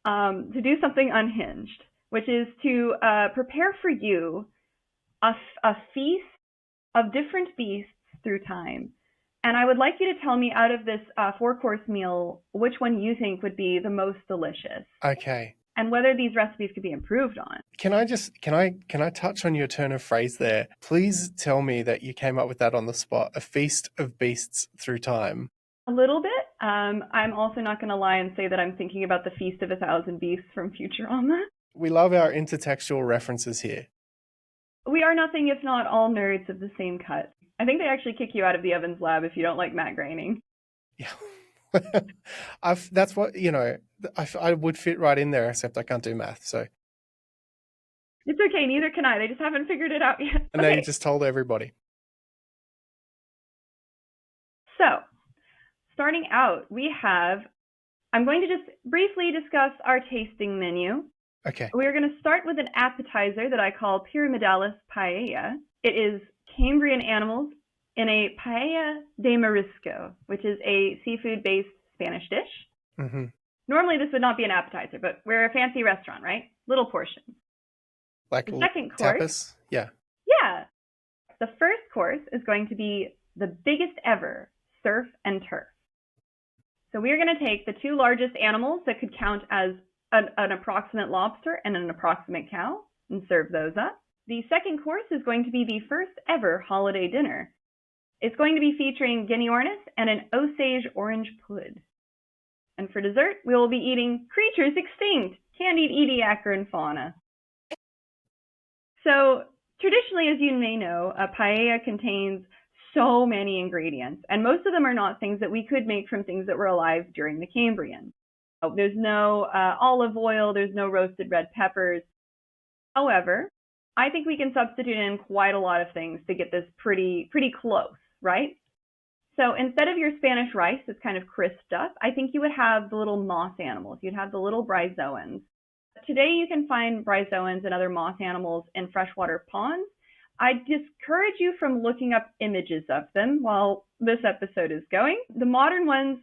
C: to do something unhinged, which is to prepare for you a feast of different beasts through time. And I would like you to tell me, out of this 4-course meal, which one you think would be the most delicious.
A: Okay.
C: And whether these recipes could be improved on.
A: Can I touch on your turn of phrase there? Please tell me that you came up with that on the spot. A feast of beasts through time.
C: A little bit. I'm also not going to lie and say that I'm thinking about the Feast of 1,000 Beasts from Futurama.
A: We love our intertextual references here.
C: We are nothing if not all nerds of the same cut. I think they actually kick you out of the Evans lab if you don't like Matt Groening.
A: Yeah. That's what, I would fit right in there, except I can't do math, so.
C: It's okay, neither can I. They just haven't figured it out yet.
A: And now you just told everybody.
C: So, starting out, I'm going to just briefly discuss our tasting menu.
A: Okay.
C: We're going to start with an appetizer that I call Pyramidalis paella. It is Cambrian animals in a paella de marisco, which is a seafood-based Spanish dish.
A: Mm-hmm.
C: Normally, this would not be an appetizer, but we're a fancy restaurant, right? Little portions.
A: Like
C: the second course,
A: tapas? Yeah.
C: Yeah. The first course is going to be the biggest ever surf and turf. So we are going to take the two largest animals that could count as an approximate lobster and an approximate cow and serve those up. The second course is going to be the first ever holiday dinner. It's going to be featuring guinea ornis and an Osage orange pud. And for dessert, we will be eating creatures extinct, candied ediacaran fauna. So traditionally, as you may know, a paella contains so many ingredients, and most of them are not things that we could make from things that were alive during the Cambrian. There's no olive oil, there's no roasted red peppers. However, I think we can substitute in quite a lot of things to get this pretty close, right? So instead of your Spanish rice that's kind of crisped up, I think you would have the little moss animals. You'd have the little bryozoans. Today you can find bryozoans and other moss animals in freshwater ponds. I discourage you from looking up images of them while this episode is going. The modern ones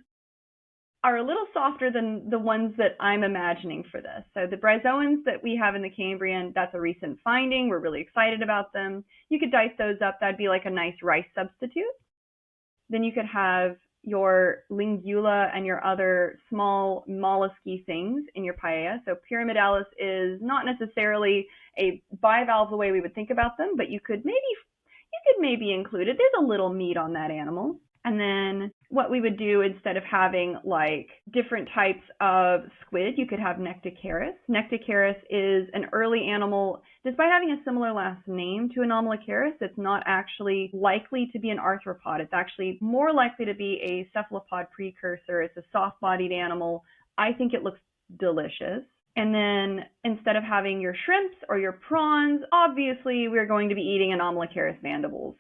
C: are a little softer than the ones that I'm imagining for this. So the bryozoans that we have in the Cambrian, that's a recent finding. We're really excited about them. You could dice those up. That'd be like a nice rice substitute. Then you could have your lingula and your other small mollusky things in your paella. So pyramidalis is not necessarily a bivalve the way we would think about them, but you could maybe include it. There's a little meat on that animal. And then what we would do, instead of having like different types of squid, you could have Necticaris. Necticaris is an early animal. Despite having a similar last name to Anomalocaris, it's not actually likely to be an arthropod. It's actually more likely to be a cephalopod precursor. It's a soft-bodied animal. I think it looks delicious. And then instead of having your shrimps or your prawns, obviously we're going to be eating Anomalocaris mandibles.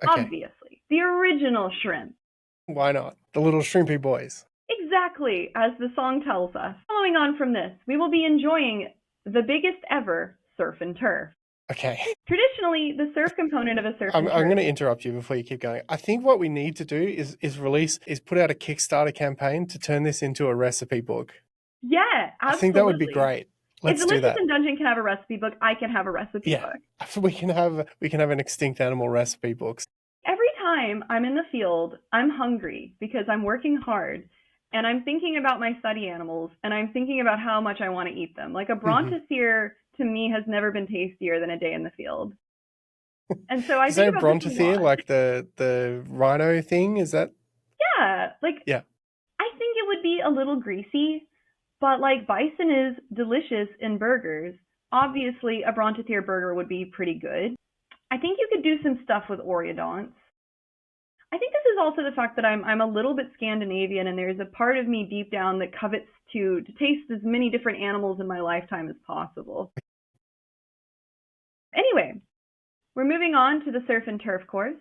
C: Okay. Obviously. The original shrimp.
A: Why not? The little shrimpy boys.
C: Exactly, as the song tells us. Following on from this, we will be enjoying the biggest ever surf and turf.
A: Okay.
C: Traditionally, the surf component of a surf and turf...
A: I'm going to interrupt you before you keep going. I think what we need to do is put out a Kickstarter campaign to turn this into a recipe book.
C: Yeah, absolutely.
A: I think that would be great. Let's
C: if
A: do that.
C: Delicious in Dungeon can have a recipe book, I can have a recipe book.
A: We can have an extinct animal recipe book.
C: Every time I'm in the field, I'm hungry because I'm working hard and I'm thinking about my study animals and I'm thinking about how much I want to eat them. Like a brontosaur to me has never been tastier than a day in the field. And so I think about
A: brontosaur like the rhino thing? Is that?
C: Yeah,
A: yeah.
C: I think it would be a little greasy. But like bison is delicious in burgers. Obviously, a brontosaur burger would be pretty good. I think you could do some stuff with oreodonts. I think this is also the fact that I'm a little bit Scandinavian, and there's a part of me deep down that covets to taste as many different animals in my lifetime as possible. Anyway, we're moving on to the surf and turf course.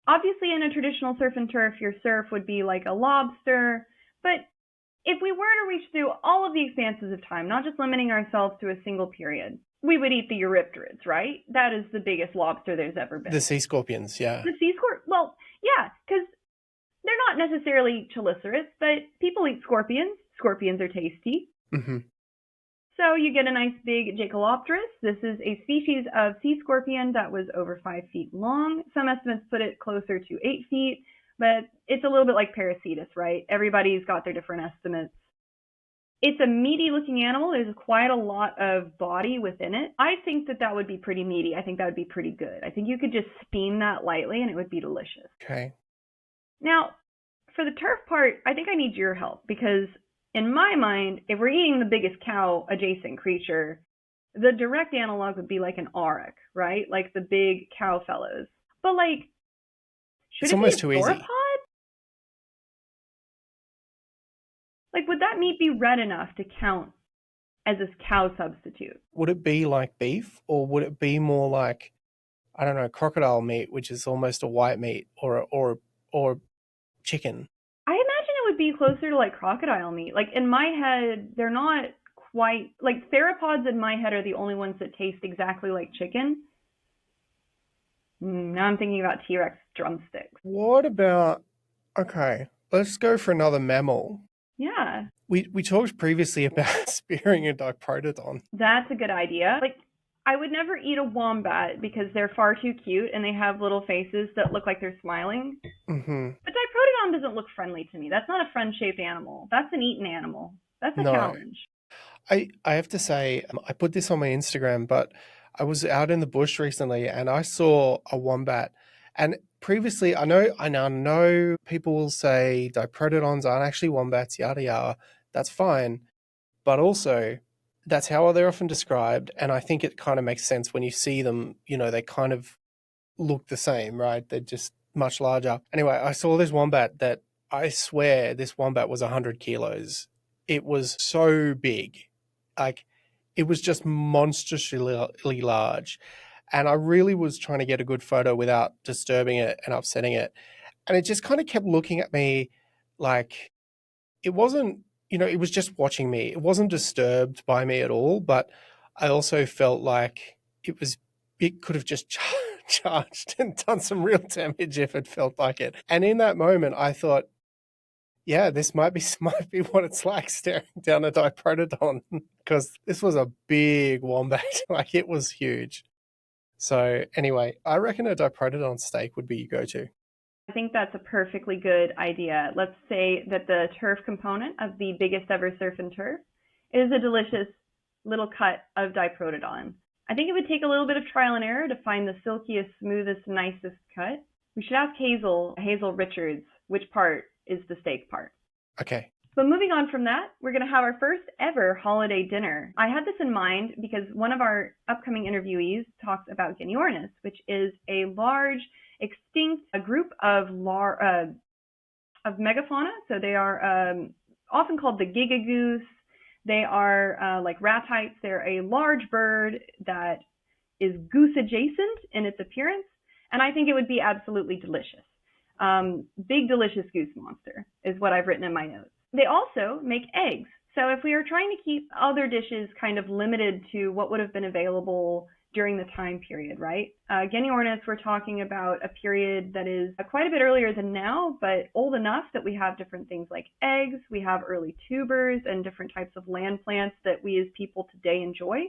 C: Obviously, in a traditional surf and turf, your surf would be like a lobster, but If we were to reach through all of the expanses of time, not just limiting ourselves to a single period, we would eat the Eurypterids, right? That is the biggest lobster there's ever been.
A: The sea scorpions, yeah.
C: The sea scorpion, well, yeah, because they're not necessarily chelicerates, but people eat scorpions. Scorpions are tasty.
A: Mm-hmm.
C: So you get a nice big Jacalopterus. This is a species of sea scorpion that was over 5 feet long. Some estimates put it closer to 8 feet, but it's a little bit like Paracetus, right? Everybody's got their different estimates. It's a meaty looking animal. There's quite a lot of body within it. I think that would be pretty meaty. I think that would be pretty good. I think you could just steam that lightly and it would be delicious.
A: Okay.
C: Now, for the turf part, I think I need your help because in my mind, if we're eating the biggest cow adjacent creature, the direct analog would be like an auroch, right? Like the big cow fellows. But like, should
A: It's
C: it
A: almost
C: be a
A: too easy.
C: sauropod? Like, would that meat be red enough to count as a cow substitute?
A: Would it be like beef, or would it be more like, I don't know, crocodile meat, which is almost a white meat, or chicken?
C: I imagine it would be closer to like crocodile meat. Like in my head, they're not quite like theropods. In my head, are the only ones that taste exactly like chicken. Now I'm thinking about T-Rex drumsticks.
A: What about? Okay, let's go for another mammal.
C: Yeah.
A: We talked previously about spearing a diprotodon.
C: That's a good idea. Like, I would never eat a wombat because they're far too cute and they have little faces that look like they're smiling.
A: Mm-hmm.
C: But diprotodon doesn't look friendly to me. That's not a friend-shaped animal. That's an eaten animal. That's a challenge.
A: I have to say, I put this on my Instagram, but I was out in the bush recently and I saw a wombat. And previously, I know people will say diprotodons aren't actually wombats, yada yada. That's fine. But also, that's how they're often described. And I think it kind of makes sense when you see them, they kind of look the same, right? They're just much larger. Anyway, I saw this wombat that I swear this wombat was 100 kilos. It was so big. Like, it was just monstrously large. And I really was trying to get a good photo without disturbing it and upsetting it. And it just kind of kept looking at me like it wasn't, it was just watching me. It wasn't disturbed by me at all, but I also felt like it could have just charged and done some real damage if it felt like it. And in that moment, I thought, yeah, this might be what it's like staring down a diprotodon, because this was a big wombat. Like, it was huge. So anyway, I reckon a diprotodon steak would be your go-to.
C: I think that's a perfectly good idea. Let's say that the turf component of the biggest ever surf and turf is a delicious little cut of diprotodon. I think it would take a little bit of trial and error to find the silkiest, smoothest, nicest cut. We should ask Hazel Richards, which part is the steak part.
A: Okay.
C: But moving on from that, we're going to have our first ever holiday dinner. I had this in mind because one of our upcoming interviewees talks about Guineornis, which is a large, extinct group of megafauna. So they are often called the giga goose. They are like ratites. They're a large bird that is goose adjacent in its appearance, and I think it would be absolutely delicious. Big delicious goose monster is what I've written in my notes. They also make eggs. So if we are trying to keep other dishes kind of limited to what would have been available during the time period, right? Guineornis, we're talking about a period that is quite a bit earlier than now, but old enough that we have different things like eggs, we have early tubers and different types of land plants that we as people today enjoy.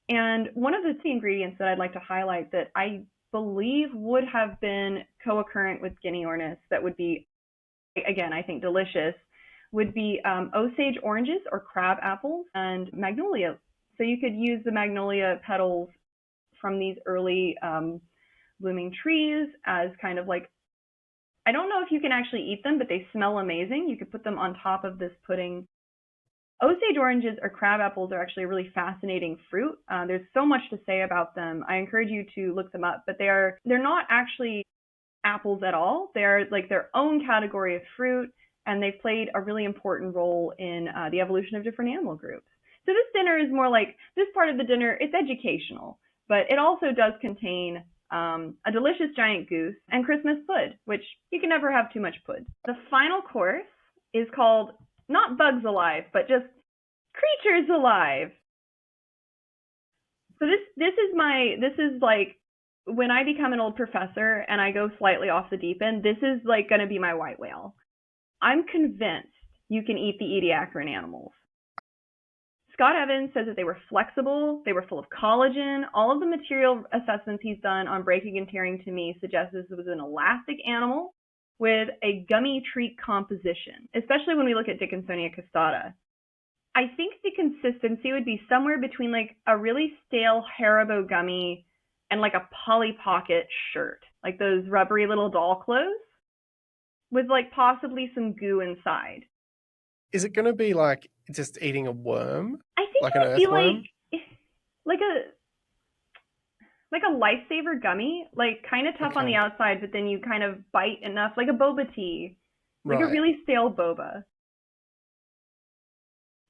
C: And one of the key ingredients that I'd like to highlight that I believe would have been co-occurrent with Guineornis that would be, again, I think delicious, would be Osage oranges or crab apples and magnolia. So you could use the magnolia petals from these early blooming trees as kind of like, I don't know if you can actually eat them, but they smell amazing. You could put them on top of this pudding. Osage oranges or crab apples are actually a really fascinating fruit. There's so much to say about them. I encourage you to look them up, but they're not actually apples at all. They're like their own category of fruit, and they've played a really important role in the evolution of different animal groups. So this dinner is more like, this part of the dinner, it's educational, but it also does contain a delicious giant goose and Christmas pud, which you can never have too much pud. The final course is called, not bugs alive, but just creatures alive. So this is like when I become an old professor and I go slightly off the deep end, this is like going to be my white whale. I'm convinced you can eat the Ediacaran animals. Scott Evans says that they were flexible, they were full of collagen. All of the material assessments he's done on breaking and tearing to me suggest this was an elastic animal with a gummy treat composition, especially when we look at Dickinsonia costata. I think the consistency would be somewhere between like a really stale Haribo gummy and like a Polly Pocket shirt, like those rubbery little doll clothes with like possibly some goo inside.
A: Is it going to be like just eating a worm?
C: I think
A: like
C: it
A: an
C: would be
A: earthworm?
C: like a lifesaver gummy, like kind of tough on the outside, but then you kind of bite enough, like a boba tea, like a really stale boba.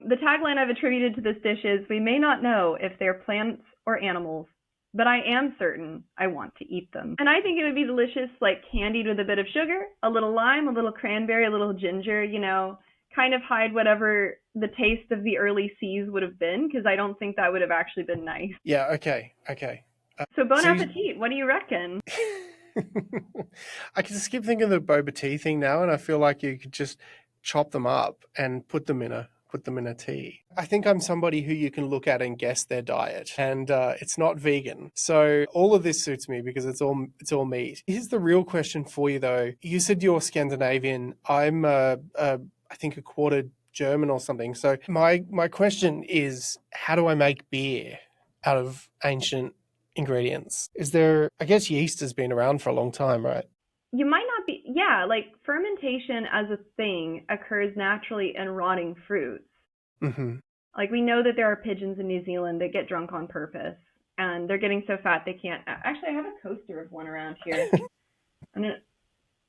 C: The tagline I've attributed to this dish is, "We may not know if they're plants or animals, but I am certain I want to eat them." And I think it would be delicious, like candied with a bit of sugar, a little lime, a little cranberry, a little ginger, you know, kind of hide whatever the taste of the early seas would have been, because I don't think that would have actually been nice.
A: Yeah, okay.
C: So bon appetit, what do you reckon?
A: I can just keep thinking of the boba tea thing now, and I feel like you could just chop them up and put them in a tea. I think I'm somebody who you can look at and guess their diet, and it's not vegan. So all of this suits me because it's all meat. Here's the real question for you though. You said you're Scandinavian. I'm I think a quarter German or something. So my question is, how do I make beer out of ancient ingredients? Is there, I guess yeast has been around for a long time, right?
C: You might not be, yeah, like fermentation as a thing occurs naturally in rotting fruits.
A: Mm-hmm.
C: Like we know that there are pigeons in New Zealand that get drunk on purpose and they're getting so fat they can't. Actually, I have a coaster of one around here.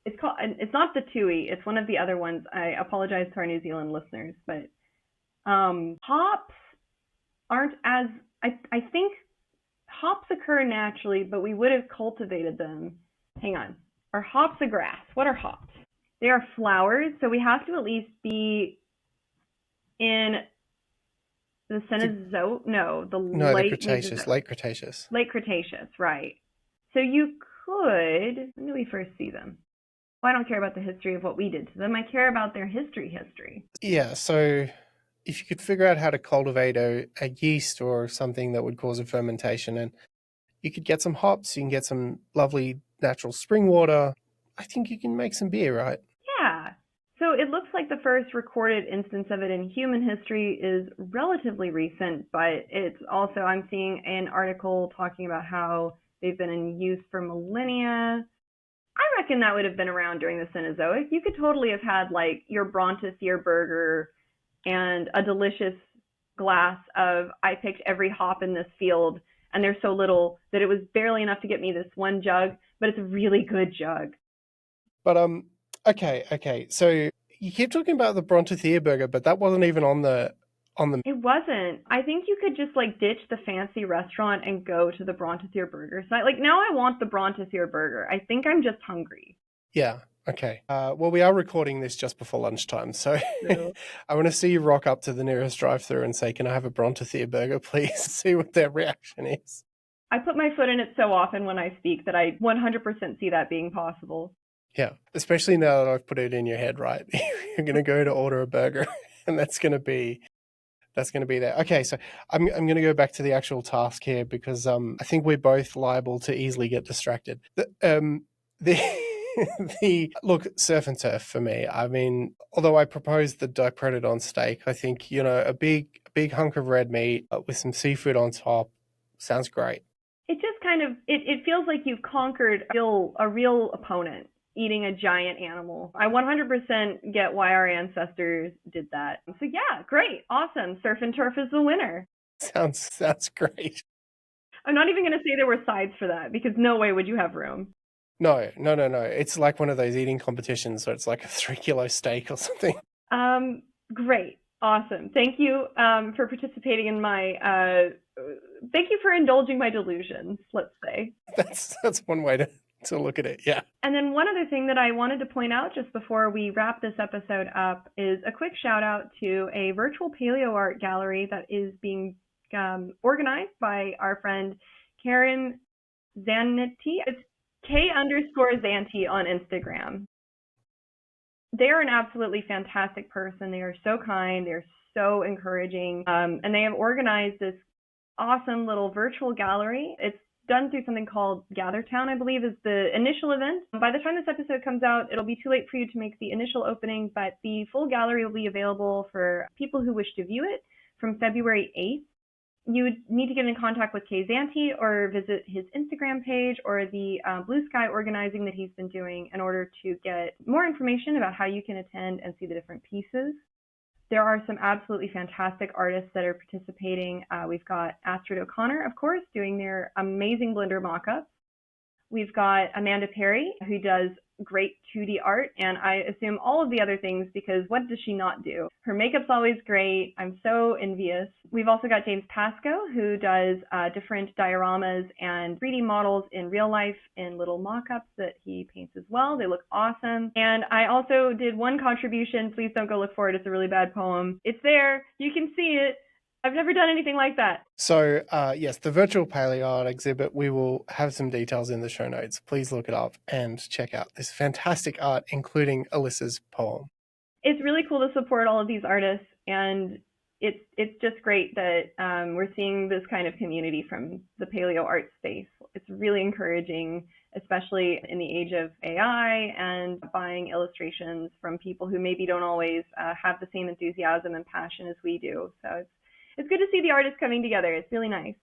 C: It's not the Tui, it's one of the other ones. I apologize to our New Zealand listeners, but hops aren't as, I think hops occur naturally, but we would have cultivated them. Hang on. Are hops a grass? What are hops? They are flowers, so we have to at least be in the Cenozoic.
A: Late Cretaceous.
C: Late Cretaceous, right. So you could, when do we first see them? Well, I don't care about the history of what we did to them. I care about their history.
A: Yeah, so if you could figure out how to cultivate a yeast or something that would cause a fermentation, and you could get some hops, you can get some lovely natural spring water, I think you can make some beer, right?
C: Yeah. So it looks like the first recorded instance of it in human history is relatively recent, but it's also, I'm seeing an article talking about how they've been in use for millennia. I reckon that would have been around during the Cenozoic. You could totally have had like your Brontosaur burger and a delicious glass of, I picked every hop in this field, and there's so little that it was barely enough to get me this one jug, but it's a really good jug.
A: But okay. So you keep talking about the Brontosaur burger, but that wasn't even on the.
C: It wasn't. I think you could just like ditch the fancy restaurant and go to the Brontosaur burger site. Like now I want the Brontosaur burger. I think I'm just hungry.
A: Yeah. Okay. Well, we are recording this just before lunchtime, so I want to see you rock up to the nearest drive-thru and say, "Can I have a Brontosaur burger, please?" See what their reaction is.
C: I put my foot in it so often when I speak that I 100% see that being possible.
A: Yeah, especially now that I've put it in your head, right? You're going to go to order a burger, and that's going to be there. Okay, so I'm going to go back to the actual task here because I think we're both liable to easily get distracted. Look, surf and turf for me. I mean, although I proposed the dipredodon steak, I think, you know, a big hunk of red meat with some seafood on top sounds great.
C: It just kind of, it feels like you've conquered a real opponent eating a giant animal. I 100% get why our ancestors did that. So yeah, great, awesome. Surf and turf is the winner.
A: Sounds great.
C: I'm not even going to say there were sides for that because no way would you have room.
A: No. It's like one of those eating competitions, so it's like a 3-kilo steak or something.
C: Great. Awesome. Thank you for participating in my, thank you for indulging my delusions, let's say.
A: That's one way to to look at it. Yeah.
C: And then one other thing that I wanted to point out just before we wrap this episode up is a quick shout out to a virtual paleoart gallery that is being organized by our friend Karen Zanetti. It's K_Zanti on Instagram. They're an absolutely fantastic person. They are so kind. They're so encouraging. And they have organized this awesome little virtual gallery. It's done through something called GatherTown, I believe, is the initial event. By the time this episode comes out, it'll be too late for you to make the initial opening, but the full gallery will be available for people who wish to view it from February 8th. You would need to get in contact with Kay Zanti or visit his Instagram page or the Blue Sky organizing that he's been doing in order to get more information about how you can attend and see the different pieces. There are some absolutely fantastic artists that are participating. We've got Astrid O'Connor, of course, doing their amazing Blender mock-ups. We've got Amanda Perry, who does great 2D art, and I assume all of the other things because what does she not do? Her makeup's always great. I'm so envious. We've also got James Pascoe, who does different dioramas and 3D models in real life in little mock-ups that he paints as well. They look awesome. And I also did one contribution. Please don't go look for it. It's a really bad poem. It's there. You can see it. I've never done anything like that.
A: So, yes, the virtual paleoart exhibit, we will have some details in the show notes. Please look it up and check out this fantastic art, including Alyssa's poem.
C: It's really cool to support all of these artists, and it's just great that we're seeing this kind of community from the paleo art space. It's really encouraging, especially in the age of AI and buying illustrations from people who maybe don't always have the same enthusiasm and passion as we do. So it's good to see the artists coming together. It's really nice.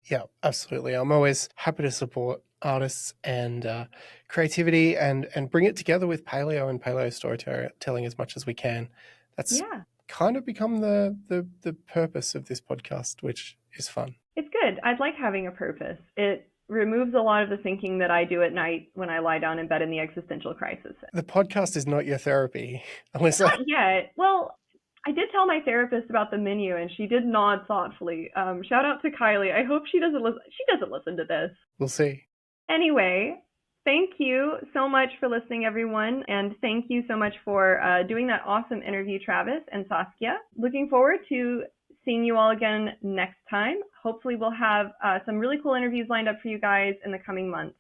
A: Yeah, absolutely. I'm always happy to support artists and creativity and bring it together with paleo and paleo storytelling as much as we can. That's kind of become the purpose of this podcast, which is fun.
C: It's good. I'd like having a purpose. It removes a lot of the thinking that I do at night when I lie down in bed in the existential crisis.
A: The podcast is not your therapy, Alyssa.
C: Not yet. Well, I did tell my therapist about the menu, and she did nod thoughtfully. Shout out to Kylie. I hope she doesn't listen. She doesn't listen to this.
A: We'll see.
C: Anyway, thank you so much for listening, everyone, and thank you so much for doing that awesome interview, Travis and Saskia. Looking forward to seeing you all again next time. Hopefully, we'll have some really cool interviews lined up for you guys in the coming months.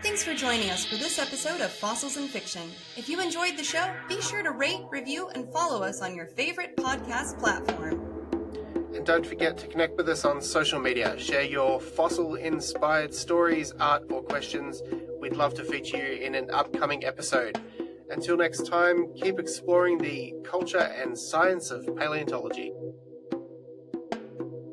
B: Thanks for joining us for this episode of Fossils and Fiction. If you enjoyed the show, be sure to rate, review, and follow us on your favorite podcast platform.
A: And don't forget to connect with us on social media. Share your fossil-inspired stories, art, or questions. We'd love to feature you in an upcoming episode. Until next time, keep exploring the culture and science of paleontology.